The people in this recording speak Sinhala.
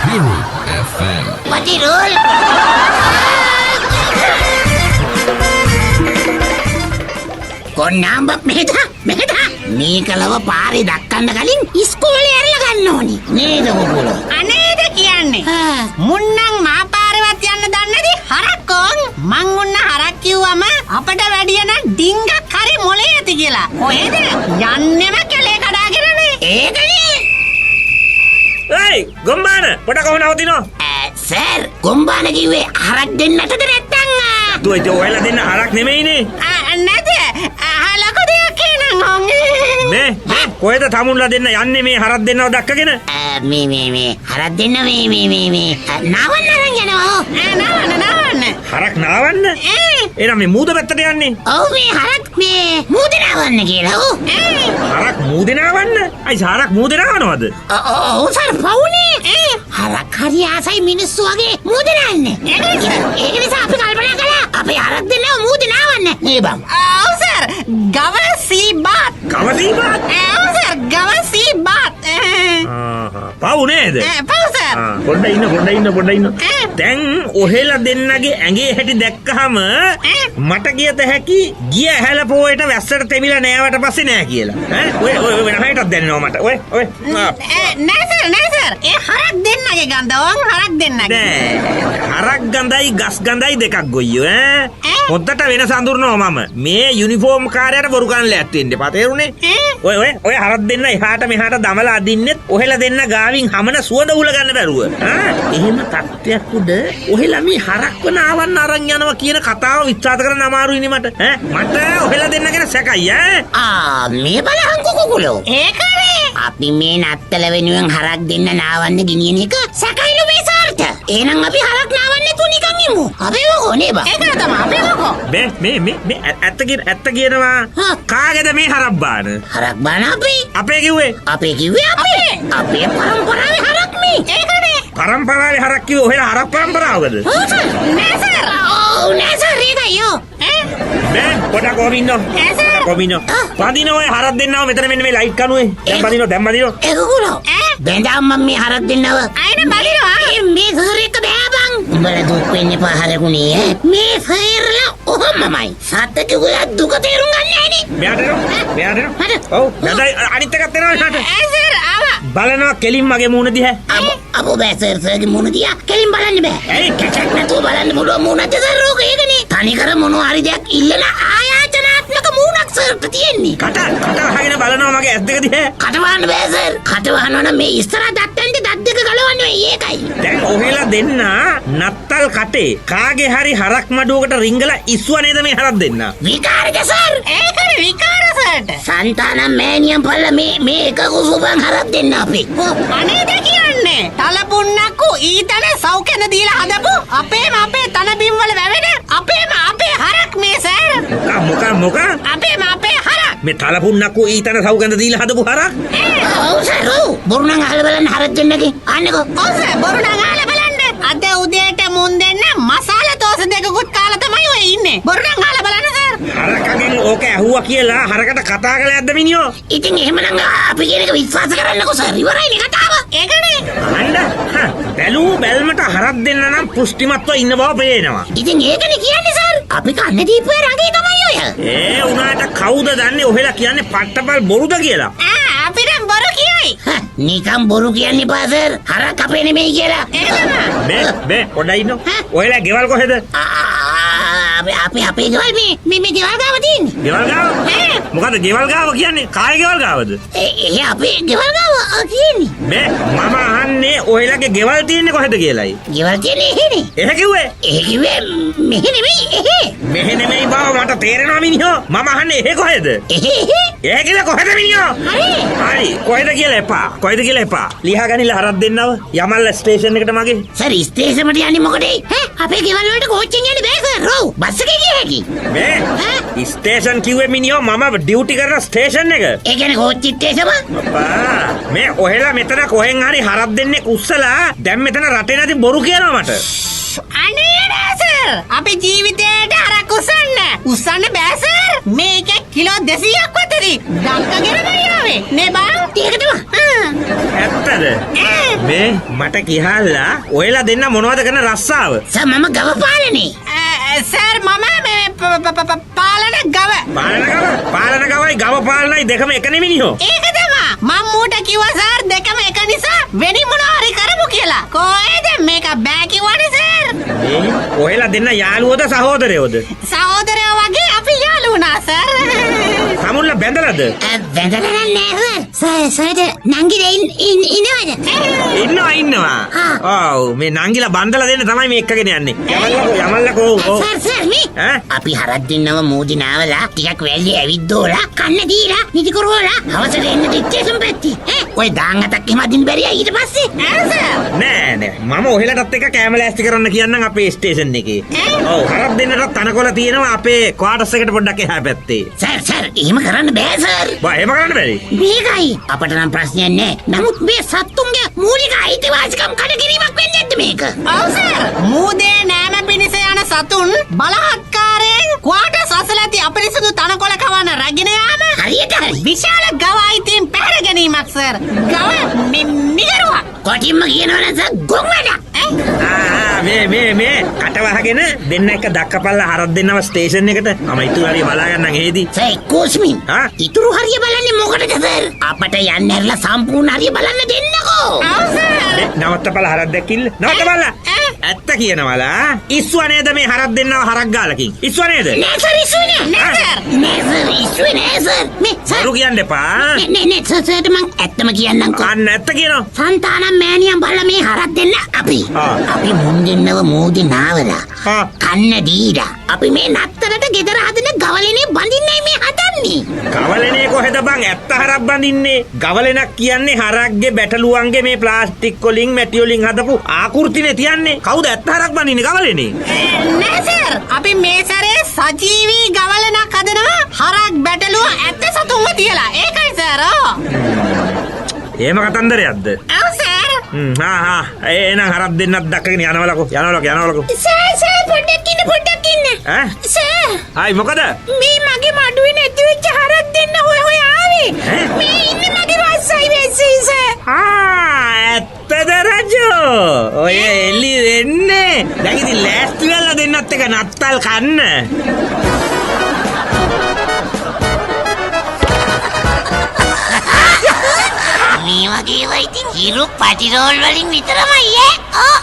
Hero FM. Patirul. කොන්නම්බක් මෙහෙට මේකලව පාරේ දක්කන්න කලින් ඉස්කෝලේ ඇරලා ගන්න ඕනි නේද කුකුල අනේද කියන්නේ මුන්නම් මා පාරේවත් යන්න දන්නේ නැති හරක්කොන් මං උන්න හරක් කිව්වම අපට වැඩිය නම් ඩිංගක් හරි මොලේ ඇති කියලා කොහෙද යන්නෙම කෙලේ කඩාගෙනනේ ඒකනේ ඒයි ගොම්බාන පොඩක් කොහොම නවතිනෝ සර් ගොම්බාන කිව්වේ හරක් දෙන්නටද නැත්තම් දුව ඉතින් ඔයාලා දෙන්න හරක් නෙමෙයිනේ නැද අහලක දෙයක් කියනන් මේ කොහෙද තමුන්ලා දෙන්න යන්නේ මේ හරක් දෙන්නව දැක්කගෙන මේ හරක් දෙන්න මේ නාවන්න අරන් යනවා නවන්න හරක් නාවන්න එහෙනම් මේ මූද පැත්තට යන්නේ ඔව් මේ හරක් මේ මූද නාවන්න කියලා හරක් මූද නාවන්න අයි හරක් මූද නාවනවද ඔව් සර් පවුනේ හරක් හරි ආසයි මිනිස්සු වගේ මූද නාන්නේ ඒක නිසා අපි කල්පනා කළා අපේ හරක් දෙන්නව මූද නාවන්න නේ බං ඔව් සර් ගව සීබාත් කවදීවත් ඔව් සර් ගව සීබාත් පව් නේද පව් සර් පොඩ්ඩ ඉන්න දැන් ඔහෙලා දෙන්නගේ ඇඟේ හැටි දැක්කහම මට කියත හැකි ගිය ඇහැල පොයට වැස්සට තෙමිලා නෑවට පස්සේ නෑ කියලා ඔය වෙන හයටත් දැනෙනවා මට ඔය නෑ සර් ඒ හරක් දෙන්නගේ ගඳ ඕන් හරක් දෙන්නගේ හරක් ගඳයි ගස් ගඳයි දෙකක් ගොයියෝ හොද්දට වෙනස අඳුරනවා මම මේ යුනිෆෝම් කාර්යයට බොරු ගන්න ලෑස්ති වෙන්න එපා තේරුණේ ඔය හරක් දෙන්න එහාට මෙහාට දමලා අදින්නෙත් ඔහෙලා දෙන්න ගාවින් හමන සුවඳ උල ගන්න බැරුව එහෙම තත්ත්වයක් උඩ ඔහෙලා මේ හරක්ව නාවන්න අරන් යනවා කියන කතාව විශ්වාස කරන්න අමාරුයිනේ මට මට ඔහෙලා දෙන්න ගැන සැකයි මේ බලහන් කුකුලෝ ඒකනේ අපි මේ නත්තල වෙනුවෙන් හරක් දෙන්න නාවන්න ගෙනියන එක සැකයිලු මේ සාර්ථ එහෙනම් අපි හරක් නාවන්න තුනිකන් ඉමු අපි මොකෝනේ බා ඒක තමයි අපි මොකෝ මේ ඇත්ත කියනවා කාගේද මේ හරක් බාන හරක් බාන අපේ කිව්වේ අපේ පරම්පරාවේ හරක් මේ ඒකනේ පරම්පරාවේ හරක් කිව්වේ ඔහෙලා හරක් පරම්පරාවකද නෑ සර් ඒකයෝ මේ පොඩක් කොහොම ඉන්නෝ පදින ඔය හරක් දෙන්නව මෙතන මෙන්න මේ ලයිට් කනුවේ දැන් බදිනෝ ඒක කුලෝ බෙන්දාම් මම මේ හරක් දෙන්නව අයින බලිනවා මේ සර් එක බෑ බං උඹලා දුක් වෙන්නේ පහරකුනේ මේ සර්ලා ඔහොමමයි සත්ත්ව කිව්වා දුක තේරුම් ගන්න නෑනේ මෙයාට ඔව් නැදයි අනිත් එකක් දෙනවා සර් ආවා බලනවා කෙලින් මගේ මූණ දිහා අපෝ බෑ සර්ගේ මූණ දිහා කෙලින් බලන්න බෑ ඇයි කැචක් නැතුව බලන්න පුළුවන් මූණත් සර් ඕක ඒකනේ තනිකර මොනවා හරි දෙයක් ඉල්ලන ආයාචනාත්මක මූණක් සර්ට තියෙන්නේ කට වහගෙන බලනවා මගේ ඇස් දෙක දිහා කට වහන්න බෑ සර් කට වහනවා නම් මේ ඉස්සරහ දත්තන්ට දත් දෙක ගලවන්න වෙයි ඒකයි දැන් ඔහෙලා දෙන්න නත්තල් කටේ කාගේ හරි හරක් මඩුවකට රිංගලා ඉස්සුව නේද මේ හරක් දෙන්න විකාරද සර් ඒකනේ විකාර සර්ට සන්තානම් මෑනියම් පල්ල මේ එක කුසුබන් හරක් දෙන්න අපි අනේද කියන්නේ තලපුන්නක්කු ඊතන සෞඛ්‍යන දීලා හදපු අපේ තන බිම් වල වැවෙන අපේ හරක් මේ සර් මොකක් අපේ හරක් මේ තලපුන්නක්කු ඊතන සෞගන්ධ දීලා හදපු හරක් ඔව් සර් බොරු නම් අහලා බලන්න හරක් දෙන්නගේ අන්නකෝ ඔව් සර් බොරු නම් අහලා බලන්න අද උදේට මුන් දෙන්න මසාලා දෝස දෙකකුත් කාලා තමයි ඔය ඉන්නේ බොරු නම් අහලා බලන්න සර් හරකගෙන් ඕක ඇහුවා කියලා හරකට කතා කළේ නැද්ද මිනිහෝ ඉතින් එහෙමනම් අපි කියන එක විශ්වාස කරන්නකෝ සර් ඉවරයිනේ කතාව ඒකනේ අන්න බැලූ බැල්මට හරක් දෙන්න නම් පුෂ්ටිමත්ව ඉන්න බව පේනවා ඉතින් ඒකනේ කියන්නේ සර් අපි කන්නේ දීපුවේ රඟේ තමයි ඔය ඒ උනාට කවුද දන්නේ ඔහෙලා කියන්නේ පට්ටපල් බොරුද කියලා අපිට බොරු කියයි නිකම් බොරු කියන්නේ පා සර් හරක් අපේ නෙමෙයි කියලා බේ පොඩ්ඩයි ඉන්නෝ ඔහෙලා ගෙවල් කොහෙද අපේ ගෙවල් මේ ගෙවල් ගාව තියෙන්නේ ගෙවල් ගාව මොකද ගෙවල් ගාව කියන්නේ කාගේ ගෙවල් ගාවද ඒ අපේ ගෙවල් ගාව තියෙන්නේ මේ මම අහන්නේ ඔහෙලාගේ ගෙවල් තියෙන්නේ කොහෙද කියලායි ගෙවල් තියෙන්නේ එහෙනේ එහෙ කිව්වේ මෙහෙ නෙමෙයි බව මට තේරෙනවා මිනිහෝ මම අහන්නේ එහෙ කොහෙද එහෙ කියලා කොහෙද මිනිහෝ හරි කොහෙද කියලා එපා ලියා ගනිලා හරක් දෙන්නව යමල්ල ස්ටේෂන් එකට මගේ සර් ස්ටේෂන් එකට යන්නේ මොකටද අපේ ගෙවල් වලට කෝච්චියෙන් යන්නේ බෑ සර් රෝ බස් එකේ ගිය හැකි මේ ස්ටේෂන් කිව්වේ මිනිහෝ මම ඩියුටි කරන ස්ටේෂන් එක ඒ කියන්නේ කෝච්චි ස්ටේෂම අප්පා මේ ඔහෙලා මෙතන කොහෙන් හරි හරක් දෙන්නේ උස්සලා දැන් මෙතන රටේ නැති බොරු කියනවා මට අනේ නෑ සර් සර් අපි ජීවිතේට හරක් උස්සන්න බෑ සර් මේක කිලෝ 200ක් වතරි ඩංකගෙනමයි ආවේ නේ බං ඒකටම ඇත්තද මේ මට කිහල්ලා ඔයලා දෙන්න මොනවද කරන රස්සාව සර් මම ගව පාලනේ සර් මම මේ පාලන ගව පාලන ගවයි ගව පාලනයි දෙකම එක නෙමිනිහෝ ඒක තමා මම මූට කිව්වා සර් දෙකම එක නිසා වෙනි මොනවා හරි කරමු කියලා කොහෙද මේක බෑ කිව්වනේ සර් ඔයලා දෙන්න යාළුවෝද සහෝදරයෝද සහෝදරයෝ වගේ අපි යාළු වුණා සර් සමුල්ල බැඳලාද වැඳලා නෑ සර් සර් නංගිලා ඉන්නවද ඉන්නවා ඔව් මේ නංගිලා බන්දලා දෙන්න තමයි මේ එක්කගෙන යන්නේ යමල්ලකෝ සර් මේ අපි හරක් දෙන්නව මෝදිනාවලා ටිකක් වැල්ලේ ඇවිද්දෝලා කන්න දීලා නිදි කරවලා හවසට එන්න ටිච්චේසම් පැත්ති ඔය දාන් අතක් එහෙම අදින්න බැරිය ඊට පස්සේ නෑ මම ඔහෙලටත් එක කැම ලෑස්ති කරන්න කියන්නම් අපේ ස්ටේෂන් එකේ ඔව් හරක් දෙන්නටත් තනකොළ තියෙනවා අපේ ක්වාටර්ස් එකට පොඩ්ඩක් එහා පැත්තේ සර් එහෙම කරන්න බෑ සර් එහෙම කරන්න බැරි මේකයි අපට නම් ප්‍රශ්නයක් නෑ නමුත් මේ සත්තුන්ගේ මූලික අයිතිවාසිකම් කඩකිරීමක් වෙන්නේ නැද්ද මේක ඔව් සර් මූදේ නෑම පිණිස යන සතුන් බලහත්කාරයෙන් ක්වාටර්ස් අසල ඇති අපිරිසුදු තනකොළ කවන්න රැගෙන යාම හරියට හරි විශාල ගව අයිතීන් පැහැර ගැනීමක් සර් ගව මිගරුවක් කොටින්ම කියනවනම් සර් ගොන් වැඩක් මේ කටවහගෙන දෙන්න එක දක්කපල්ලා හරක් දෙන්නව ස්ටේෂන් එකට මම ඉතුරු හරිය බලා ගන්නම් හේදී සර් කෝස්මින් ඉතුරු හරිය බලන්නේ මොකටද සර් අපට යන්න ඇරලා සම්පූර්ණ හරිය බලන්න දෙන්නකෝ නවත්තපල්ලා හරක් දැක්කිල්ල නවත්තපල්ලා ඇත්ත කියනවලා ඉස්සුව නේද මේ හරක් දෙන්නව හරක් ගාලකින් ඉස්සුව නේද නෑ සර් ඉස්සුවේ නෑ සර් මේ සරු කියන්න එපා නෑ සර් මං ඇත්තම කියන්නම්කෝ අන්න ඇත්ත කියනවා සන්තානම් මෑණියන් බලලා මේ හරක් දෙන්න අපි මුන් දෙන්නව මෝදි නාවලා කන්න දීලා අපි මේ නත්තරට ගෙදර හදන ගවලනේ බඳින්නයි මේ හදන්නේ ගවලනේ කොහෙද බං ඇත්ත හරක් බඳින්නේ ගවලෙනක් කියන්නේ හරක්ගේ බැටළුවන්ගේ මේ ප්ලාස්ටික් වලින් මැටි වලින් හදපු ආකෘතිනේ තියන්නේ කවුද ඇත්ත හරක් බඳින්නේ ගවලනේ නෑ සර් අපි මේ සැරේ සජීවී ගවලනක් හදනවා හරක් බැටළුව ඇත්ත සතුන්ව තියලා ඒකයි සර් එහෙම කතන්දරයක්ද ඔව් සර් එහෙනම් හරක් දෙන්නත් දක්කගෙන යනවලකෝ සර් පොඩ්ඩක් ඉන්න සර් හයි මොකද මේ මගේ මඩුවේ නැති වෙච්ච හරක් දෙන්න හොය ආවේ මේ ඉන්නේ මගේ රස්සයි වෙස්සී සර් ඇත්තද රජෝ ඔය එලි වෙන්නේ දැන් ඉතින් ලෑස්ති වෙලා දෙන්නත් එක නත්තල් කන්න මේ වගේ වයිතින් හිරු පටිරෝල් වලින් විතරමයි ඈ